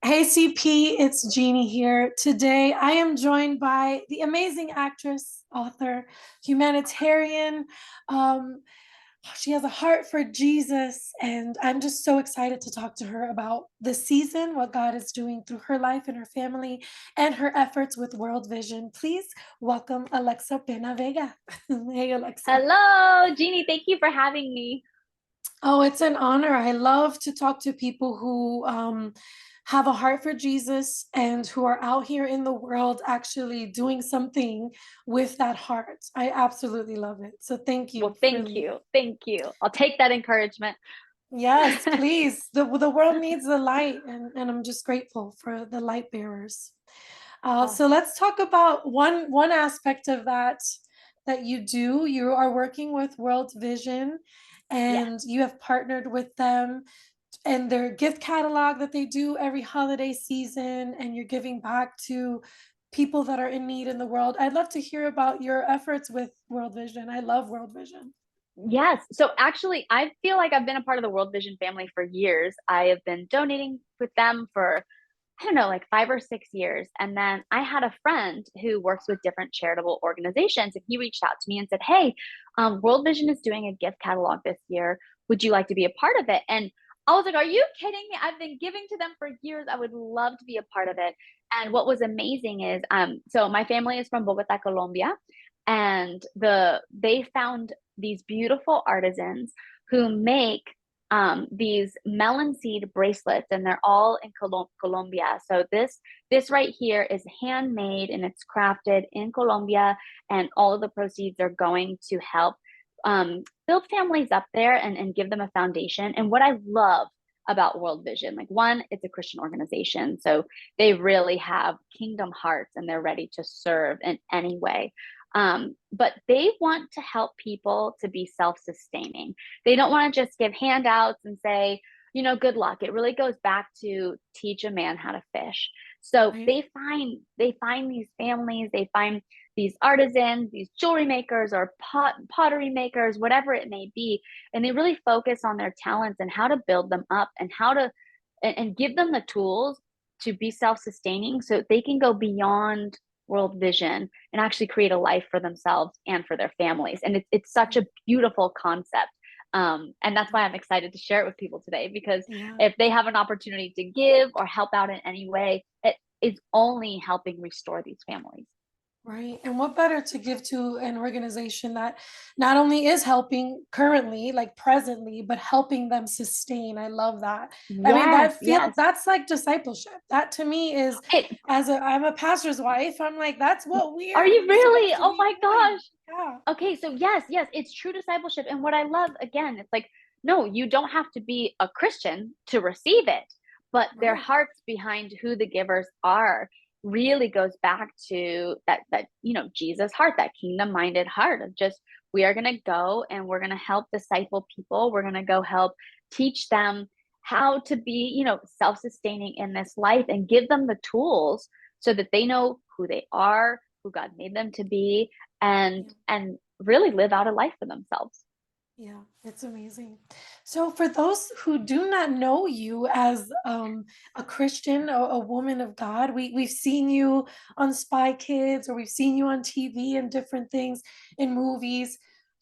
Hey CP, it's Jeannie here. Today I am joined by the amazing actress, author, humanitarian. Um, she has a heart for Jesus, and I'm just so excited to talk to her about this season, what God is doing through her life and her family, and her efforts with World Vision. Please welcome Alexa PenaVega. Hey, Alexa. Hello, Jeannie. Thank you for having me. Oh, it's an honor. I love to talk to people who have a heart for Jesus and who are out here in the world actually doing something with that heart. I absolutely love it. So thank you Well, for thank you. Thank you. I'll take that encouragement. yes, please. The world needs the light, and I'm just grateful for the light bearers. Oh, So let's talk about one aspect of that you do. You are working with World Vision, yes. and you have partnered with them and their gift catalog that they do every holiday season, and you're giving back to people that are in need in the world. I'd love to hear about your efforts with World Vision. I love World Vision. Yes. So actually, I feel like I've been a part of the World Vision family for years. I have been donating with them for, I don't know, like 5 or 6 years. And then I had a friend who works with different charitable organizations, and he reached out to me and said, "Hey, World Vision is doing a gift catalog this year. Would you like to be a part of it?" And I was like, "Are you kidding me? I've been giving to them for years. I would love to be a part of it." And what was amazing is, so my family is from Bogota, Colombia, and they found these beautiful artisans who make these melon seed bracelets, and they're all in Colombia. So this right here is handmade and it's crafted in Colombia, and all of the proceeds are going to help build families up there and give them a foundation. And what I love about World Vision, like, one, it's a Christian organization, so they really have kingdom hearts and they're ready to serve in any way. But they want to help people to be self-sustaining. They don't want to just give handouts and say, good luck. It really goes back to teach a man how to fish. So Right. they find these families, they find these artisans, these jewelry makers or pottery makers, whatever it may be, and they really focus on their talents and how to build them up and how to and give them the tools to be self-sustaining so they can go beyond world vision and actually create a life for themselves and for their families. And it's such a beautiful concept. And that's why I'm excited to share it with people today, because Yeah. if they have an opportunity to give or help out in any way, it is only helping restore these families. Right. And what better to give to an organization that not only is helping currently, like presently, but helping them sustain. I love that. I mean, Yes, yes. that's like discipleship. That to me is, It, I'm a pastor's wife, I'm like, that's what are we're you really? supposed to Oh be my doing. gosh. Yeah. Okay, so yes, yes, it's true discipleship. And what I love, again, it's like, no, you don't have to be a Christian to receive it, but their Right. hearts behind who the givers are really goes back to that Jesus heart, that kingdom minded heart of just, we are going to go and we're going to help disciple people. We're going to go help teach them how to be, self-sustaining in this life, and give them the tools so that they know who they are, who God made them to be, Yeah. and really live out a life for themselves. Yeah, it's amazing. So, for those who do not know you as a Christian or a woman of God, we've seen you on Spy Kids, or we've seen you on TV and different things in movies.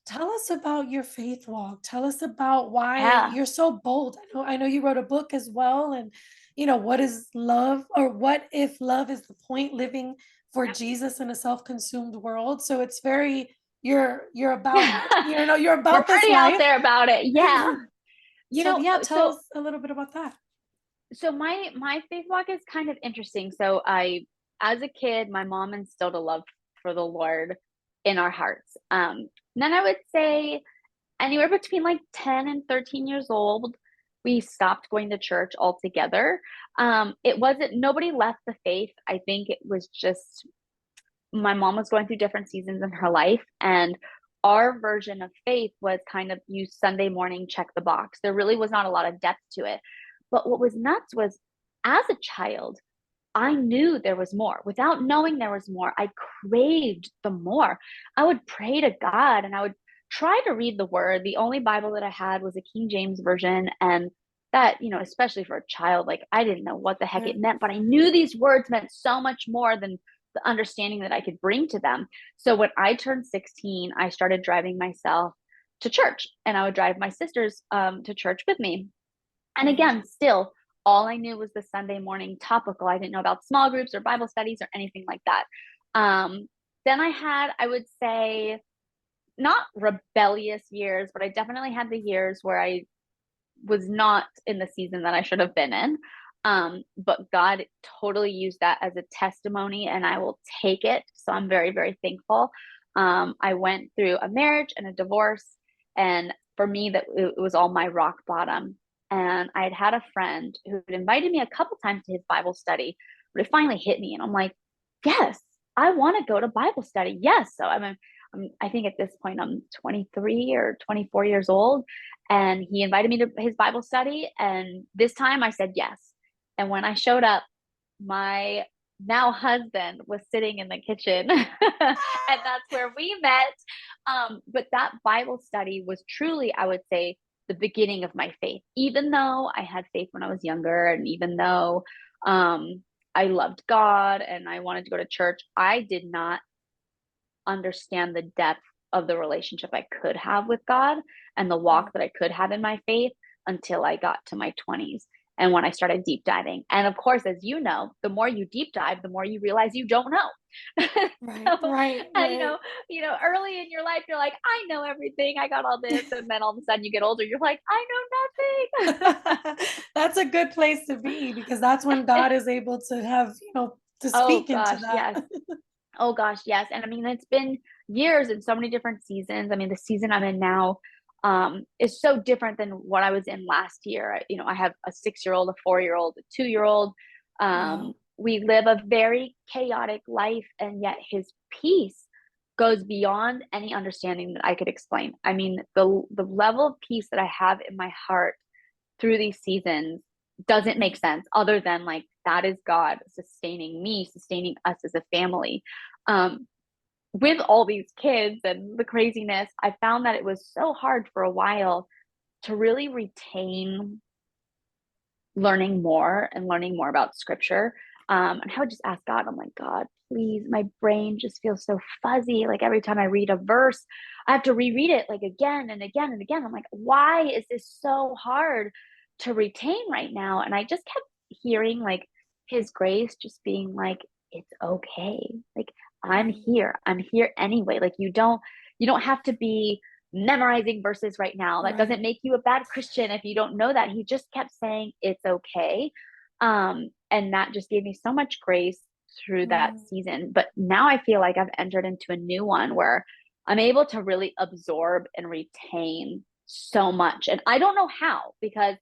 Tell us about your faith walk. Tell us about why Yeah. you're so bold. I know you wrote a book as well, and what is love, or what if love is the point, living for Jesus in a self-consumed world. So it's very you're about it. You're We're about this pretty out life. there about it. Yeah. You So know, yeah, tell so us a little bit about that. so my faith walk is kind of interesting. So I as a kid, my mom instilled a love for the Lord in our hearts. Then I would say anywhere between like 10 and 13 years old, we stopped going to church altogether. It wasn't, nobody left the faith. I think it was just my mom was going through different seasons in her life, and our version of faith was kind of use Sunday morning, check the box. There really was not a lot of depth to it. But what was nuts was, as a child, I knew there was more. Without knowing there was more, I craved the more. I would pray to God and I would try to read the word. The only Bible that I had was a King James version, and that, especially for a child, like I didn't know what the heck Right. it meant, but I knew these words meant so much more than the understanding that I could bring to them. So when I turned 16, I started driving myself to church, and I would drive my sisters to church with me. And Right. again, still, all I knew was the Sunday morning topical. I didn't know about small groups or Bible studies or anything like that. Um, then I had, I would say, not rebellious years, but I definitely had the years where I was not in the season that I should have been in. But God totally used that as a testimony, and I will take it. So I'm very, very thankful. I went through a marriage and a divorce, and for me, that it was all my rock bottom. And I had a friend who had invited me a couple times to his Bible study, but it finally hit me, and I'm like, yes, I want to go to Bible study. Yes, so I think at this point I'm 23 or 24 years old, and he invited me to his Bible study. And this time I said yes. And when I showed up, my now husband was sitting in the kitchen, and that's where we met. But that Bible study was truly, I would say, the beginning of my faith. Even though I had faith when I was younger, and even though I loved God and I wanted to go to church, I did not understand the depth of the relationship I could have with God and the walk Wow. that I could have in my faith until I got to my 20s and when I started deep diving. And of course, as you know, the more you deep dive, the more you realize you don't know. Right. So, Right. Right. early in your life, you're like, I know everything. I got all this. And then all of a sudden you get older, you're like, I know nothing. That's a good place to be because that's when God is able to have, to Oh speak into gosh, that. yes. Oh gosh, yes. And I mean, it's been years and so many different seasons. I mean, the season I'm in now is so different than what I was in last year. I have a 6-year old, a 4-year old, a 2-year old. Wow. We live a very chaotic life, and yet his peace goes beyond any understanding that I could explain. I mean, the level of peace that I have in my heart through these seasons doesn't make Right. sense other than like that is God sustaining me, sustaining us as a family. Um, with all these kids and the craziness, I found that it was so hard for a while to really retain learning more about scripture. And I would just ask God, I'm like, God, please, my brain just feels so fuzzy. Like every time I read a verse, I have to reread it like again and again and again. I'm like, why is this so hard to retain right now? And I just kept hearing like his grace just being like, it's okay. Like I'm Mm. here. I'm here anyway. Like you don't have to be memorizing verses right now. That Right. doesn't make you a bad Christian if you don't know that. He just kept saying it's okay. And that just gave me so much grace through that Mm. season. But now I feel like I've entered into a new one where I'm able to really absorb and retain so much. And I don't know how, because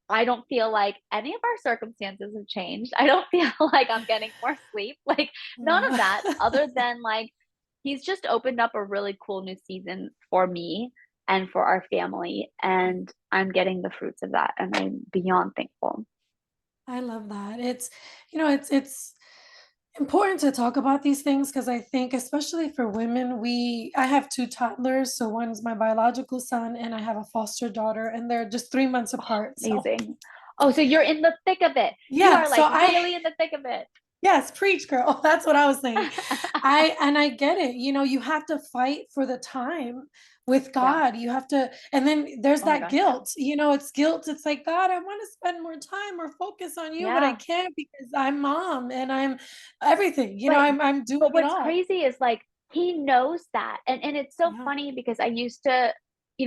I don't feel like any of our circumstances have changed. I don't feel like I'm getting more sleep. Like none of Wow. that, other than like he's just opened up a really cool new season for me and for our family. And I'm getting the fruits of that. And I'm beyond thankful. I love that. It's important to talk about these things because I think especially for women, I have two toddlers, so one's my biological son and I have a foster daughter and they're just 3 months Oh, apart. So, amazing. Oh, so you're in the thick of it. You yeah, are so like I really in the thick of it. yes, preach girl. That's what I was saying. I get it. You have to fight for the time with Yeah. God. You have to and then there's Oh my that gosh. Yeah. guilt. It's guilt. It's like, God, I want to spend more time or focus on you, but I Yeah. can't because I'm mom and I'm everything. But I'm doing but it what's all. crazy is like he knows that. And it's so Yeah. funny because I used to,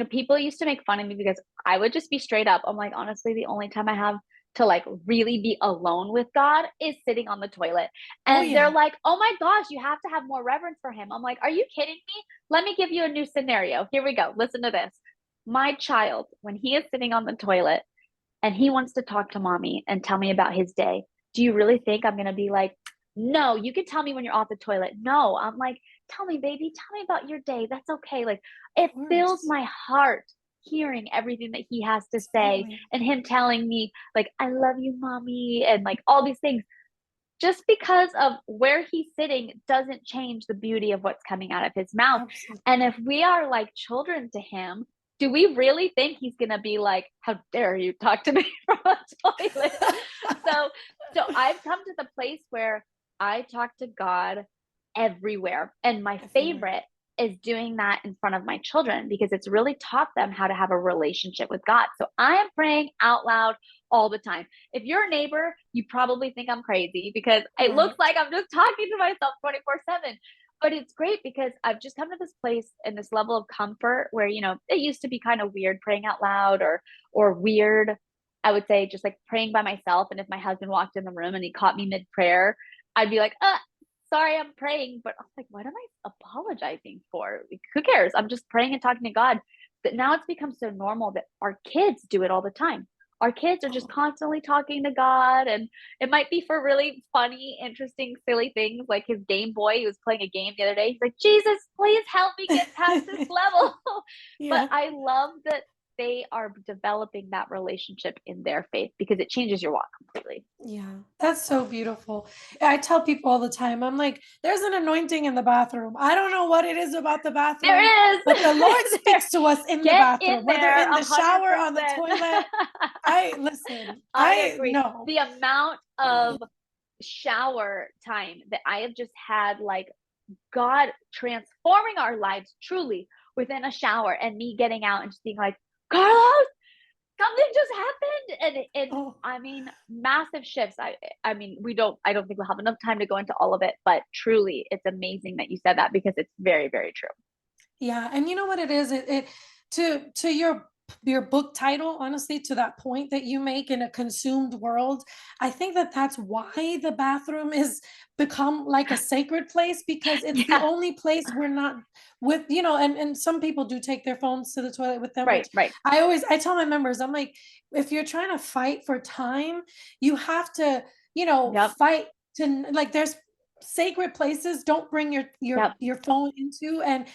people used to make fun of me because I would just be straight up. I'm like, honestly, the only time I have to like really be alone with God is sitting on the toilet. Oh And they're yeah. like, "Oh my gosh, you have to have more reverence for him." I'm like, "Are you kidding me? Let me give you a new scenario. Here we go. Listen to this. My child, when he is sitting on the toilet and he wants to talk to mommy and tell me about his day, do you really think I'm going to be like, no, you can tell me when you're off the toilet? No, I'm like, tell me, baby, tell me about your day. That's okay. Like, Of it fills course. my heart hearing everything that he has to say Absolutely. and him telling me, like, I love you, mommy, and like all these things. Just because of where he's sitting doesn't change the beauty of what's coming out of his mouth. And Absolutely. if we are like children to him, do we really think he's gonna be like, how dare you talk to me from a toilet? So, so I've come to the place where I talk to God everywhere. And my Everywhere. favorite is doing that in front of my children because it's really taught them how to have a relationship with God. So I am praying out loud all the time. If you're a neighbor, you probably think I'm crazy because it looks Right. like I'm just talking to myself 24/7. But it's great because I've just come to this place and this level of comfort where, it used to be kind of weird praying out loud or weird, I would say, just like praying by myself. And if my husband walked in the room and he caught me mid prayer, I'd be like, sorry, I'm praying. But I'm like, what am I apologizing for? Like, who cares? I'm just praying and talking to God. But now it's become so normal that our kids do it all the time. Our kids are just Oh, constantly talking to God, and it might be for really funny, interesting, silly things like his Game Boy. He was playing a game the other day. He's like, Jesus, please help me get past this level. But yeah. I love that they are developing that relationship in their faith because it changes your walk completely. Yeah, that's so beautiful. I tell people all the time, I'm like, there's an anointing in the bathroom. I don't know what it is about the bathroom, There but the Lord is. speaks to us in the Get bathroom, in whether there in the a hundred shower, on the percent. toilet. I listen, I I agree. know. The amount of shower time that I have just had, like God transforming our lives truly within a shower, and me getting out and just being like, Carlos, something just happened. And Oh, I mean, massive shifts. I mean, I don't think we'll have enough time to go into all of it, but truly it's amazing that you said that because it's very, very true. yeah, and you know what it is? It to your book title, honestly, to that point that you make in a consumed world, I think that that's why the bathroom is become like a sacred place because it's the Yeah. only place we're not with, and some people do take their phones to the toilet with them, Right, which right. I tell my members, I'm like, if you're trying to fight for time, you have to, Yep. fight to like there's sacred places don't bring Yep. your phone into, and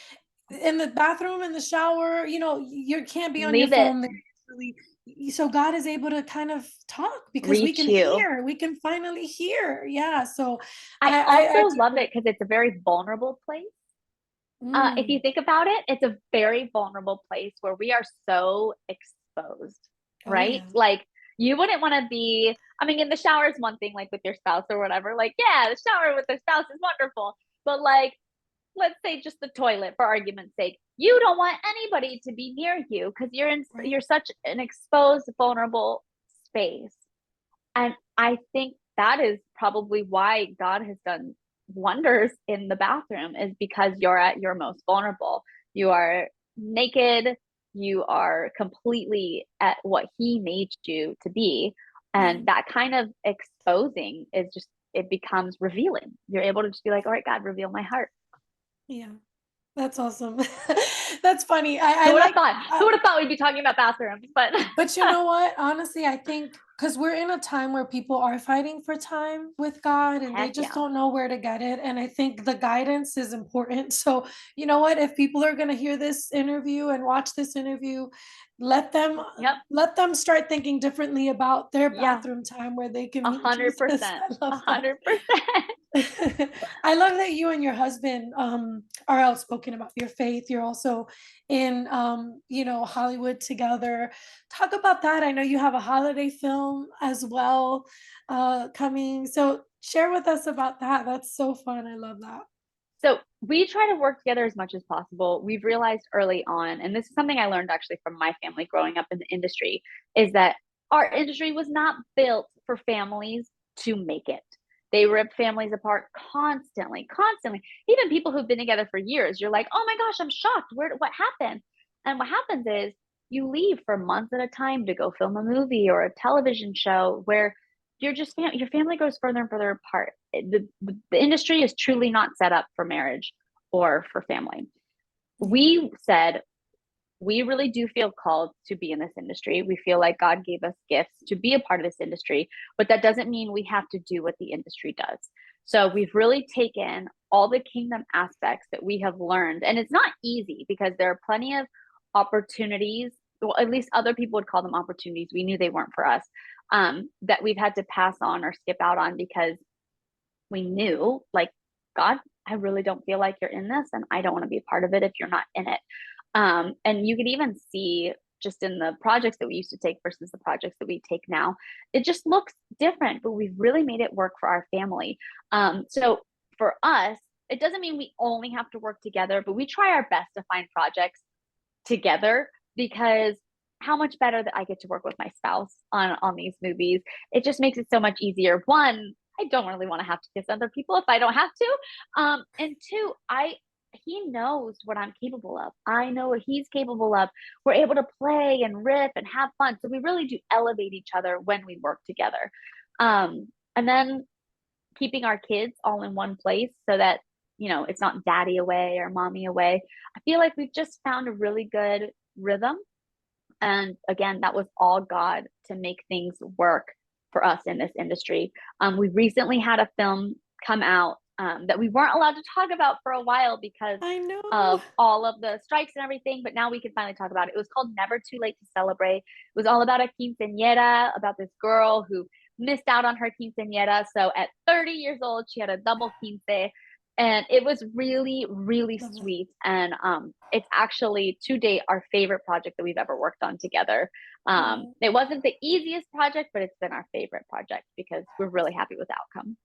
in the bathroom, in the shower, you can't be on your Leave it. phone there usually. So God is able to kind of talk because Reach you. we can finally hear. Yeah. So I I also love totally, it because it's a very vulnerable place. If you mm, think about it, it's a very vulnerable place where we are so exposed, oh right? yeah. Like, you wouldn't want to be, I mean, in the shower is one thing, like with your spouse or whatever. Like, yeah, the shower with the spouse is wonderful. But, like, let's say just the toilet for argument's sake. You don't want anybody to be near you because Right. you're such an exposed, vulnerable space. And I think that is probably why God has done wonders in the bathroom is because you're at your most vulnerable. You are naked, you are completely at what he made you to be. Yeah. And that kind of exposing is just, it becomes revealing. You're able to just be like, all right, God, reveal my heart. Yeah. That's awesome. That's funny. Who I would have like thought? Who would have thought we'd be talking about bathrooms? But But you know what? Honestly, I think because we're in a time where people are fighting for time with God and they heck just yeah. don't know where to get it. And I think the guidance is important. So, you know what? If people are going to hear this interview and watch this interview, let them Yep. let them start thinking differently about their Yeah. bathroom time where they can A meet hundred Jesus. percent. I A love that. 100%. I love that you and your husband are outspoken about your faith. You're also in Hollywood together. Talk about that. I know you have a holiday film as well coming. So share with us about that. That's so fun. I love that. So we try to work together as much as possible. We've realized early on, and this is something I learned actually from my family growing up in the industry, is that our industry was not built for families to make it. They rip families apart constantly, constantly. Even people who've been together for years, you're like, oh my gosh, I'm shocked. What happened? And what happens is you leave for months at a time to go film a movie or a television show where your family goes further and further apart. The industry is truly not set up for marriage or for family. Yeah. We said we really do feel called to be in this industry. We feel like God gave us gifts to be a part of this industry, but that doesn't mean we have to do what the industry does. So we've really taken all the kingdom aspects that we have learned, and it's not easy because there are plenty of opportunities. Well, at least other people would call them opportunities. We knew they weren't for us, that we've had to pass on or skip out on because we knew, like, God, I really don't feel like you're in this, and I don't want to be a part of it if you're not in it. And you could even see just in the projects that we used to take versus the projects that we take now, it just looks different, but we've really made it work for our family. So for us, it doesn't mean we only have to work together, but we try our best to find projects together because how much better that I get to work with my spouse on these movies. It just makes it so much easier. One, I don't really want to have to kiss other people if I don't have to. And two, I he knows what I'm capable of. I know what he's capable of. We're able to play and riff and have fun. So we really do elevate each other when we work together. And then keeping our kids all in one place so that, it's not daddy away or mommy away. I feel like we've just found a really good rhythm. And again, that was all God to make things work for us in this industry. We recently had a film come out that we weren't allowed to talk about for a while because I know. of all of the strikes and everything, but now we can finally talk about it. It was called Never Too Late to Celebrate. It was all about a quinceañera, about this girl who missed out on her quinceañera. So at 30 years old, she had a double quince, and it was really, really Love that. sweet. And it's actually to date our favorite project that we've ever worked on together. Oh. It wasn't the easiest project, but it's been our favorite project because we're really happy with the outcome.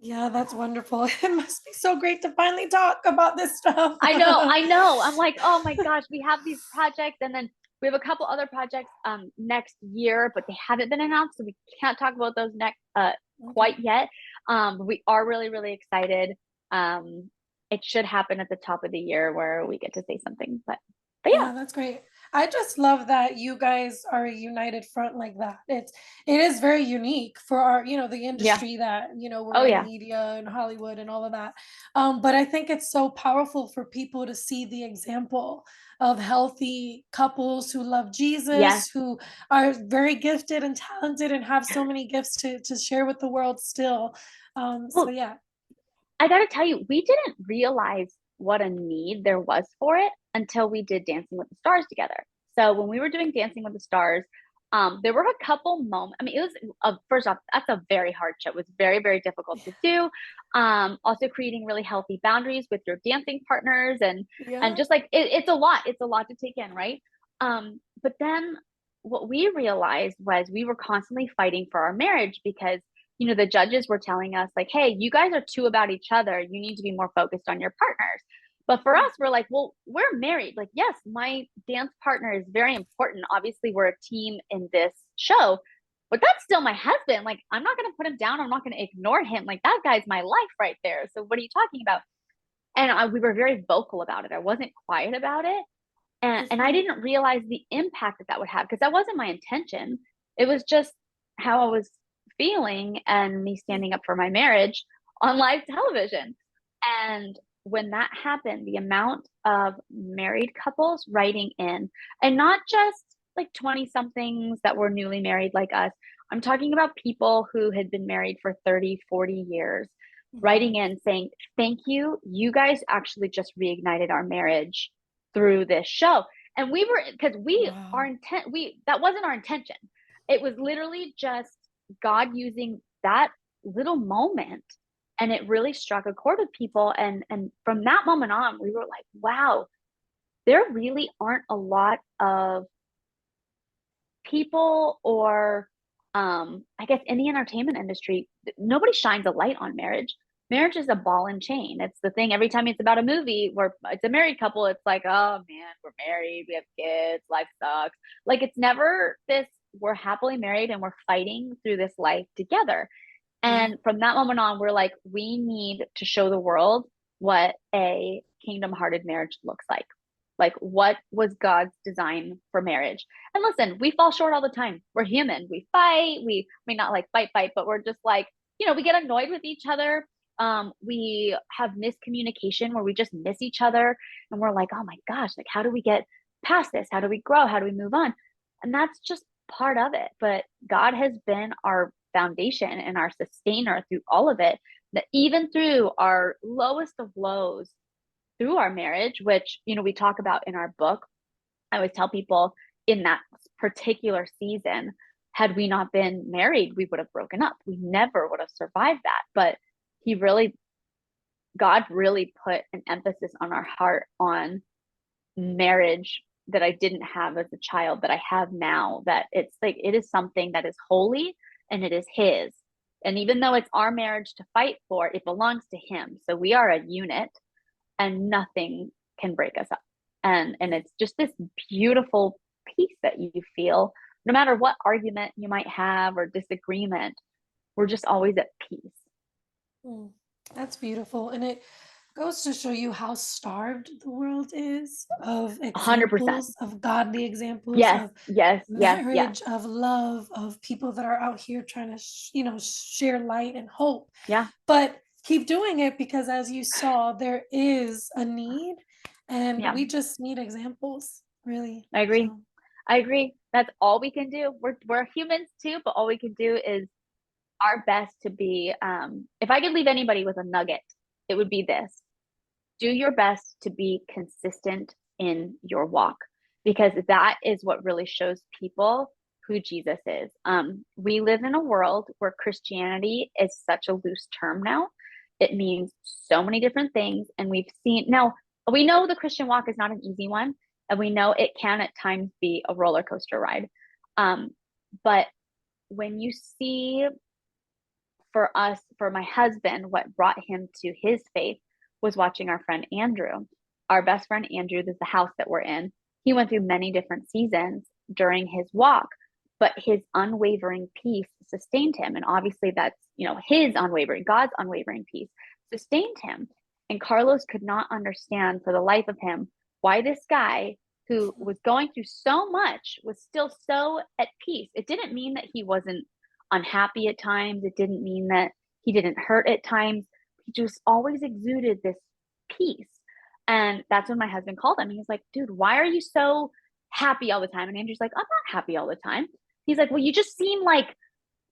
Yeah, that's wonderful. It must be so great to finally talk about this stuff. I know, I know. I'm like, oh my gosh, we have these projects, and then we have a couple other projects next year, but they haven't been announced, so we can't talk about those next Okay. quite yet. We are really, really excited. It should happen at the top of the year where we get to say something. But yeah, Yeah, that's great. I just love that you guys are a united front like that. it is very unique for our, the yeah. industry that, Oh we're in yeah. media and Hollywood and all of that. But I think it's so powerful for people to see the example of healthy couples who love Yes. Jesus, who are very gifted and talented and have so many gifts to share with the world still. So Well, yeah. I got to tell you, we didn't realize what a need there was for it until we did Dancing with the Stars together. So when we were doing Dancing with the Stars, there were a couple moments. I mean, it was first off, that's a very hard show. It was very, very difficult to do. Also creating really healthy boundaries with your dancing partners and Yeah. just like it's a lot. It's a lot to take in, right? But then what we realized was we were constantly fighting for our marriage because the judges were telling us like, hey, you guys are too about each other, you need to be more focused on your partners. But for us, we're like, well, we're married. Like, yes, my dance partner is very important. Obviously we're a team in this show, but that's still my husband. Like, I'm not going to put him down, I'm not going to ignore him. Like, that guy's my life right there. So what are you talking about? And we were very vocal about it. I wasn't quiet about it. And I Mhm. didn't realize the impact that that would have because that wasn't my intention. It was just how I was feeling and me Yeah. standing up for my marriage on live television. And when that happened, the amount of married couples writing in, and not just like 20 somethings that were newly married like us, I'm talking about people who had been married for 30, 40 years, writing Wow. in saying, thank you. You guys actually just reignited our marriage through this show. And we were because we our Wow. intent we that wasn't our intention. It was literally just God using that little moment, and it really struck a chord with people. And from that moment on, we were like, wow, there really aren't a lot of people or I guess in the entertainment industry, nobody shines a light on marriage. Marriage is a ball and chain. It's the thing every time it's about a movie where it's a married couple, it's like, oh man, we're married, we have kids, life sucks. Like it's never this, we're happily married and we're fighting through this life together. Yeah. And from that moment on, we're like, we need to show the world what a kingdom hearted marriage looks like. Like, what was God's design for marriage? And listen, we fall short all the time. We're human. We fight. I mean, not like fight, but we're just like, we get annoyed with each other. We have miscommunication where we just miss each other. And we're like, oh my gosh, like, how do we get past this? How do we grow? How do we move on? And that's just part of it. But God has been our foundation and our sustainer through all of it. That even through our lowest of lows, through our marriage, which, we talk about in our book, I always tell people in that particular season, had we not been married, we would have broken up. We never would have survived that. But he really, God really put an emphasis on our heart on marriage that I didn't have as a child that I have now, that it's like it is something that is holy and it is his. And even though it's our marriage to fight for, it belongs to him. So we are a unit and nothing can break us up. And it's just this beautiful peace that you feel no matter what argument you might have or disagreement. We're just always at peace. Mm, that's beautiful. And it goes to show you how starved the world is of 100%. examples, of godly examples Yes, of yes, yes, yes. marriage, of love, of people that are out here trying to, share light and hope. Yeah, But keep doing it because, as you saw, there is a need, and yeah. we just need examples, really. I agree. So, I agree. That's all we can do. We're humans too, but all we can do is our best to be if I could leave anybody with a nugget, it would be this. Do your best to be consistent in your walk because that is what really shows people who Jesus is. We live in a world where Christianity is such a loose term now. It means so many different things. And we've seen now, we know the Christian walk is not an easy one, and we know it can at times be a roller coaster ride. Um, but when you see for us, for my husband, what brought him to his faith was watching our friend Andrew. Our best friend Andrew, this is the house that we're in. He went through many different seasons during his walk, but his unwavering peace sustained him. And obviously, that's, his unwavering, God's unwavering peace sustained him. And Carlos could not understand for the life of him why this guy who was going through so much was still so at peace. It didn't mean that he wasn't unhappy at times. It didn't mean that he didn't hurt at times. He just always exuded this peace. And that's when my husband called him. He's like, dude, why are you so happy all the time? And Andrew's like, I'm not happy all the time. He's like, well, you just seem like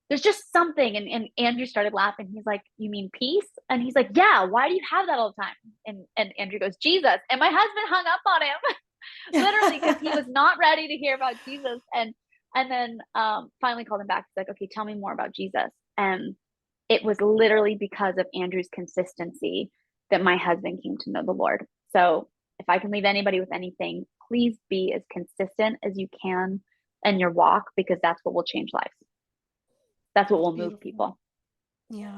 there's just something. And Andrew started laughing. He's like, you mean peace? And he's like, yeah, why do you have that all the time? And Andrew goes, Jesus. And my husband hung up on him literally because he was not ready to hear about Jesus. And then finally called him back. He's like, okay, tell me more about Jesus. And it was literally because of Andrew's consistency that my husband came to know the Lord. So if I can leave anybody with anything, please be as consistent as you can in your walk because that's what will change lives. That's what it's will move beautiful. people. Yeah.